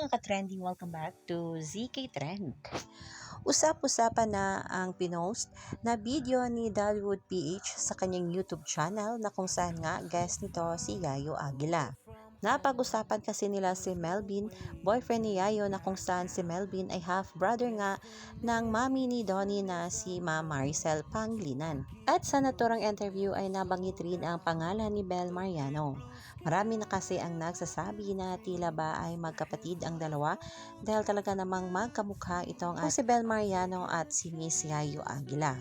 mga ka-trending, welcome back to ZK Trend. Usap-usapan na ang pinost na video ni Dollywood PH sa kanyang YouTube channel na kung saan nga guest nito si Yayo Aguila. Napag-usapan kasi nila si Melvin, boyfriend ni Yayo, na kung saan si Melvin ay half-brother nga ng mami ni Donnie na si Ma Maricel Pangilinan. At sa naturang interview ay nabanggit rin ang pangalan ni Bel Mariano. Marami na kasi ang nagsasabi na tila ba ay magkapatid ang dalawa dahil talaga namang magkamukha itong si Bel Mariano at si Miss Yayo Aguila.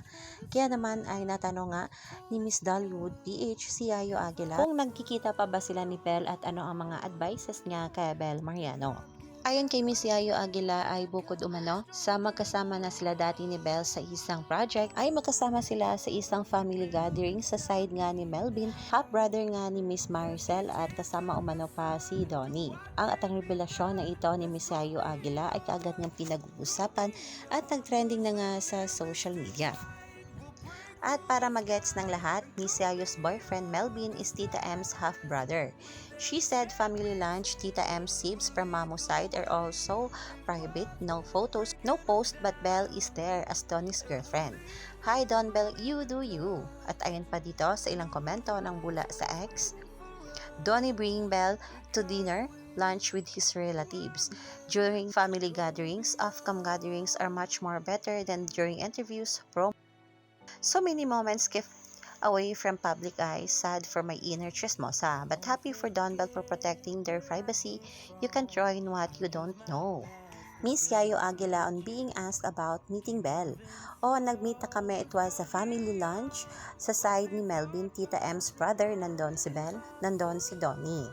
Kaya naman ay natanong nga ni Miss Dollywood PH si Yayo Aguila kung nagkikita pa ba sila ni Bel at ano ang mga advices niya kay Bel Mariano. Ayon kay Miss Yayo Aguila ay bukod umano sa magkasama na sila dati ni Bel sa isang project, ay magkasama sila sa isang family gathering sa side nga ni Melvin, half-brother nga ni Miss Maricel, at kasama umano pa si Donnie. Ang revelasyon na ito ni Miss Yayo Aguila ay kaagad ng pinag-uusapan at nag-trending na nga sa social media. At para magets ng lahat, Miss Yayo's boyfriend Melvin is Tita M's half-brother. She said family lunch, Tita M's saves from Mamo side are also private, no photos, no post, but Belle is there as Donnie's girlfriend. Hi Don Belle, you do you. At ayon pa dito sa ilang komento ng bula sa X, Donnie bringing Belle to dinner, lunch with his relatives. During family gatherings, off-cam gatherings are much more better than during interviews, so many moments kept away from public eyes. Sad for my inner chismosa, but happy for Don Bell for protecting their privacy. You can't join what you don't know. Miss Yayo Aguila on being asked about meeting Bell. Nag-meet na kami. It was a family lunch. Sa side ni Melvin, Tita M's brother, nandun si Bell, nandun si Donnie.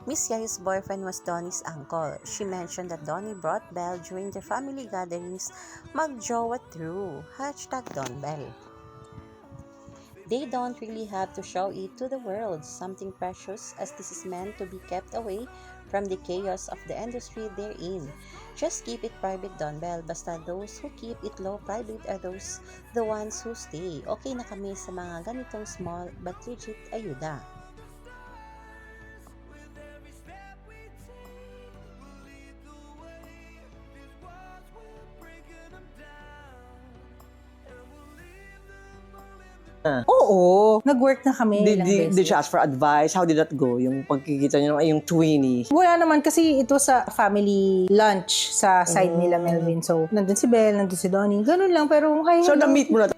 Miss Yayo's boyfriend was Donnie's uncle. She mentioned that Donnie brought Bell during their family gatherings. Mag-jowa through. #DonBell. They don't really have to show it to the world, something precious, as this is meant to be kept away from the chaos of the industry they're in. Just keep it private, Don Bell. Basta those who keep it low private are those the ones who stay. Okay na kami sa mga ganitong small but legit ayuda. Oo, nag-work na kami ilang beses. Did you ask for advice? How did that go? Yung pagkikita nyo ay yung twinnie? Wala naman kasi ito sa family lunch sa side nila Melvin. So, nandun si Belle, nandun si Donnie. Ganun lang, pero So, na-meet mo na